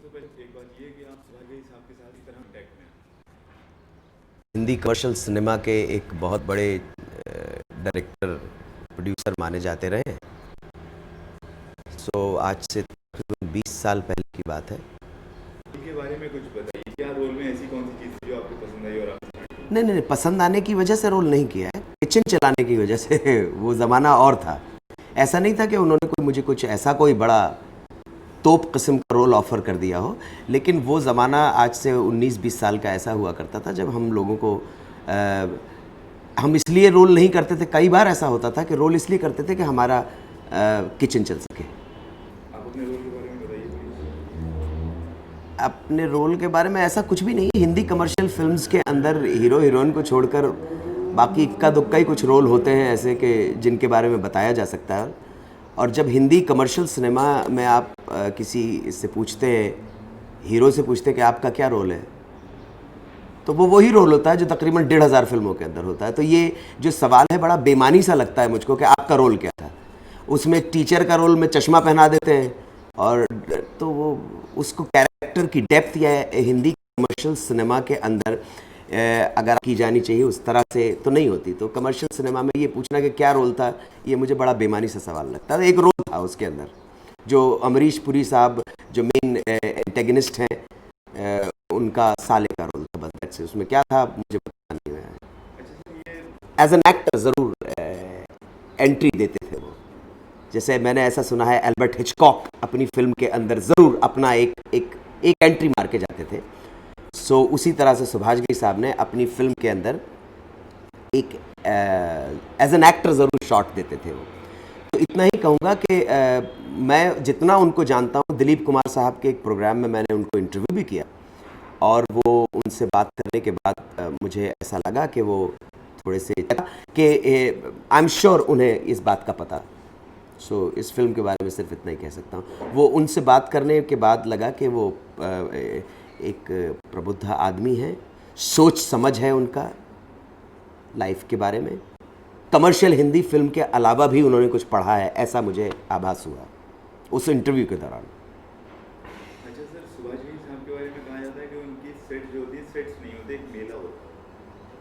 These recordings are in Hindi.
सबसे पहले एक बात ये कि आप सुभाष घई साहब के साथ इस तरह कॉन्टैक्ट में हैं। हिंदी कमर्शियल सिनेमा के एक बहुत बड़े डायरेक्टर प्रोड्यूसर माने जाते रहे हैं। आज से तकरीबन 20 साल पहले की बात है। इनके बारे में कुछ बताइए, क्या रोल में ऐसी कौन सी चीज़ थी जो आपको पसंद आई और आपने स्टार्ट की? नहीं नहीं नहीं, पसंद आने की वजह से रोल नहीं किया है, किचन चलाने की वजह से वो ज़माना और था। ऐसा नहीं था कि उन्होंने मुझे कुछ ऐसा कोई बड़ा तोप किस्म का रोल ऑफ़र कर दिया हो, लेकिन वो ज़माना आज से 19-20 साल का ऐसा हुआ करता था जब हम लोगों को हम इसलिए रोल नहीं करते थे। कई बार ऐसा होता था कि रोल इसलिए करते थे कि हमारा किचन चल सके। आप अपने रोल के बारे में बताइए प्लीज़। अपने रोल के बारे में ऐसा कुछ भी नहीं है। हिंदी कमर्शियल फिल्म्स के अंदर हीरो हीरोइन को छोड़कर बाकी इक्का दुक्का ही कुछ रोल होते हैं ऐसे कि जिनके बारे में बताया जा सकता है। और जब हिंदी कमर्शियल सिनेमा में आप किसी से पूछते हैं, हीरो से पूछते हैं कि आपका क्या रोल है, तो वो वही रोल होता है जो तकरीबन 1500 फिल्मों के अंदर होता है। तो ये जो सवाल है बड़ा बेमानी सा लगता है मुझको कि आपका रोल क्या था। उसमें टीचर का रोल में चश्मा पहना देते हैं, और तो वो उसको कैरेक्टर की डेप्थ या हिंदी कमर्शियल सिनेमा के अंदर अगर की जानी चाहिए उस तरह से तो नहीं होती। तो कमर्शियल सिनेमा में ये पूछना कि क्या रोल था, ये मुझे बड़ा बेमानी सा सवाल लगता है। एक रोल था उसके अंदर जो अमरीश पुरी साहब जो मेन एंटेगनिस्ट हैं, उनका साले का रोल था, बस दैट्स इट। उसमें क्या था मुझे पता नहीं है। अच्छा सर, ये एज एन एक्टर ज़रूर एंट्री देते थे वो। जैसे मैंने ऐसा सुना है एल्बर्ट हिचकॉक अपनी फिल्म के अंदर ज़रूर अपना एक एक एक एंट्री मार के जाते थे। उसी तरह से सुभाष घई साहब ने अपनी फिल्म के अंदर एक एज एन एक्टर ज़रूर शॉट देते थे वो। तो इतना ही कहूँगा कि मैं जितना उनको जानता हूँ, दिलीप कुमार साहब के एक प्रोग्राम में मैंने उनको इंटरव्यू भी किया, और वो उनसे बात करने के बाद मुझे ऐसा लगा कि वो थोड़े से कि आई एम श्योर उन्हें इस बात का पता। इस फिल्म के बारे में सिर्फ इतना ही कह सकता हूँ। वो उनसे बात करने के बाद लगा कि वो एक प्रबुद्ध आदमी है, सोच समझ है उनका लाइफ के बारे में। कमर्शियल हिंदी फिल्म के अलावा भी उन्होंने कुछ पढ़ा है, ऐसा मुझे आभास हुआ उस इंटरव्यू के दौरान। अच्छा सर, सुभाष घई साहब के बारे में कहा जाता है कि उनकी सेट जो होती है, सेट्स नहीं होते, एक मेला होता है।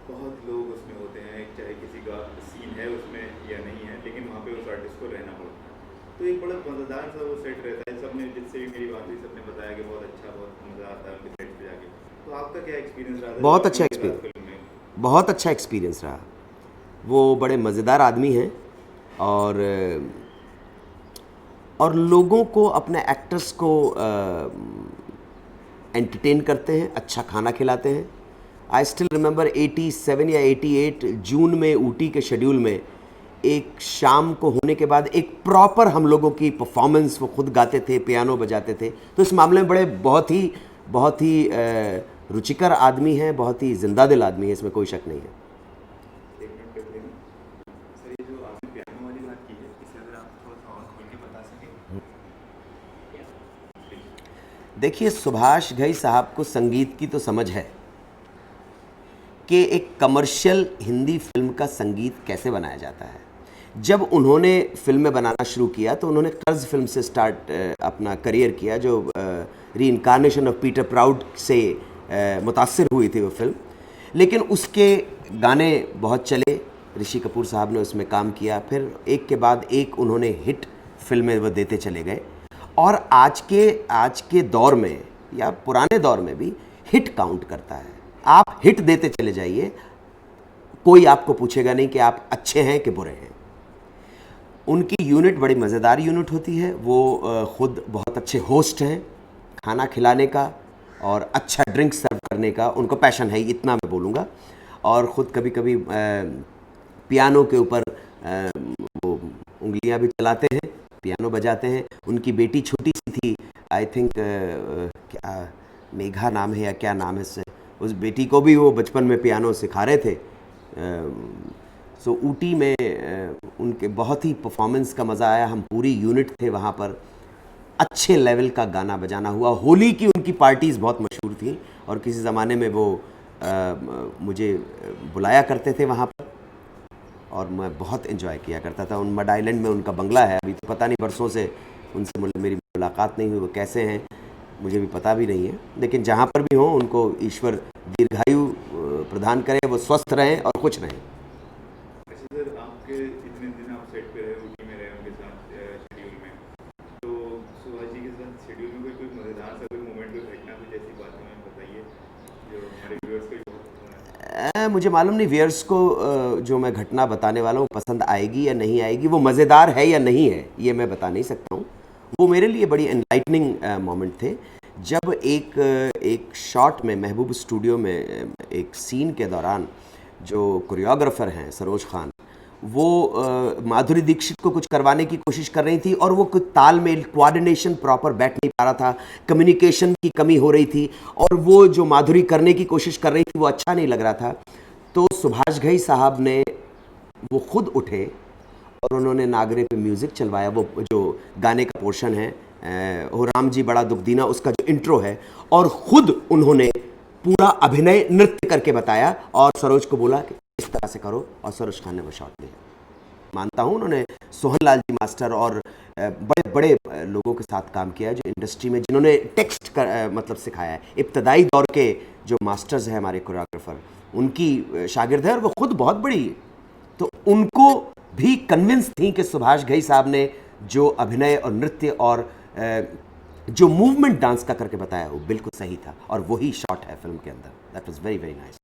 बहुत लोग उसमें होते हैं, चाहे किसी का सीन है उसमें या नहीं है, लेकिन वहाँ पे उस आर्टिस्ट को रहना पड़ता है। तो एक बड़ा मज़ेदार सा वो सेट रहता है। सबने जिससे भी मेरी बात हुई सबने बताया कि बहुत अच्छा, बहुत मज़ा आता है उनके सेट पे जाके। तो आपका क्या एक्सपीरियंस रहा था बहुत जब अच्छा उनके साथ एक्सपीरियंस, फिल्म में? बहुत अच्छा एक्सपीरियंस रहा। वो बड़े मज़ेदार आदमी हैं, और लोगों को, अपने एक्टर्स को एंटरटेन करते हैं, अच्छा खाना खिलाते हैं। आई स्टिल रिमेंबर 87 या 88 जून में ऊटी के शेड्यूल में एक शाम को होने के बाद एक प्रॉपर हम लोगों की परफॉर्मेंस, वो खुद गाते थे, पियानो बजाते थे। तो इस मामले में बड़े बहुत ही रुचिकर आदमी है, बहुत ही जिंदा दिल आदमी है, इसमें कोई शक नहीं है। एक मिनट कर लेना सर, ये जो आपने पियानो वाली बात की है, इसे अगर आप थोड़ा सा और खोल के बता सकें प्लीज। देखिए, सुभाष घई साहब को संगीत की तो समझ है कि एक कमर्शियल हिंदी फिल्म का संगीत कैसे बनाया जाता है। जब उन्होंने फिल्में बनाना शुरू किया तो उन्होंने कर्ज फिल्म से स्टार्ट अपना करियर किया, जो रीइंकार्नेशन ऑफ पीटर प्राउड से मुतासिर हुई थी वो फिल्म। लेकिन उसके गाने बहुत चले, ऋषि कपूर साहब ने उसमें काम किया, फिर एक के बाद एक उन्होंने हिट फिल्में वो देते चले गए। और आज के दौर में या पुराने दौर में भी हिट काउंट करता है। आप हिट देते चले जाइए, कोई आपको पूछेगा नहीं कि आप अच्छे हैं कि बुरे हैं। उनकी यूनिट बड़ी मज़ेदार यूनिट होती है। वो ख़ुद बहुत अच्छे होस्ट हैं, खाना खिलाने का और अच्छा ड्रिंक सर्व करने का उनको पैशन है, इतना मैं बोलूँगा। और ख़ुद कभी कभी पियानो के ऊपर वो उंगलियां भी चलाते हैं, पियानो बजाते हैं। उनकी बेटी छोटी सी थी, आई थिंक क्या मेघा नाम है या क्या नाम है उससे, उस बेटी को भी वो बचपन में पियानो सिखा रहे थे। ऊटी में उनके बहुत ही परफॉर्मेंस का मज़ा आया। हम पूरी यूनिट थे वहाँ पर, अच्छे लेवल का गाना बजाना हुआ। होली की उनकी पार्टीज़ बहुत मशहूर थी, और किसी ज़माने में वो मुझे बुलाया करते थे वहाँ पर, और मैं बहुत एंजॉय किया करता था। उन मड आइलैंड में उनका बंगला है, अभी तो पता नहीं, बरसों से उनसे मेरी मुलाकात नहीं हुई, वो कैसे हैं। मुझे भी पता भी नहीं है, लेकिन जहाँ पर भी हों उनको ईश्वर दीर्घायु प्रदान करे, वो स्वस्थ रहें और खुश रहें। अच्छा सर, आपके इतने दिन आप सेट पे रहे, ऊटी में रहे उनके साथ शेड्यूल में, तो सुभाष जी के साथ शेड्यूल में कोई मज़ेदार सा कोई मोमेंट, कोई घटना, कुछ ऐसी बात हमें बताइए जो हमारे व्यूअर्स को मुझे मालूम नहीं व्यूअर्स को जो मैं घटना बताने वाला हूँ पसंद आएगी या नहीं आएगी, वो मज़ेदार है या नहीं है ये मैं बता नहीं सकता हूँ। वो मेरे लिए बड़ी एनलाइटनिंग मोमेंट थे जब एक शॉट में महबूब स्टूडियो में एक सीन के दौरान जो कोरियोग्राफर हैं सरोज खान, वो माधुरी दीक्षित को कुछ करवाने की कोशिश कर रही थी और वो कुछ तालमेल, कोऑर्डिनेशन प्रॉपर बैठ नहीं पा रहा था, कम्युनिकेशन की कमी हो रही थी और वो जो माधुरी करने की कोशिश कर रही थी वो अच्छा नहीं लग रहा था। तो सुभाष घई साहब ने वो खुद उठे और उन्होंने नागरे पे म्यूज़िक चलवाया। वो जो गाने का पोर्शन है हो राम जी बड़ा दुख दीना, उसका जो इंट्रो है, और ख़ुद उन्होंने पूरा अभिनय नृत्य करके बताया और सरोज को बोला कि इस तरह से करो, और सरोज खान ने वो शॉट लिया। मानता हूँ उन्होंने सोहन लाल जी मास्टर और बड़े बड़े लोगों के साथ काम किया है जो इंडस्ट्री में, जिन्होंने टेक्स्ट मतलब सिखाया है। इब्तदाई दौर के जो मास्टर्स हैं हमारे कोरियोग्राफर, उनकी शागिर्द है और वो खुद बहुत बड़ी, तो उनको भी कन्विंस थी कि सुभाष घई साहब ने जो अभिनय और नृत्य और जो मूवमेंट डांस का करके बताया वो बिल्कुल सही था, और वही शॉट है फिल्म के अंदर। That was very very nice.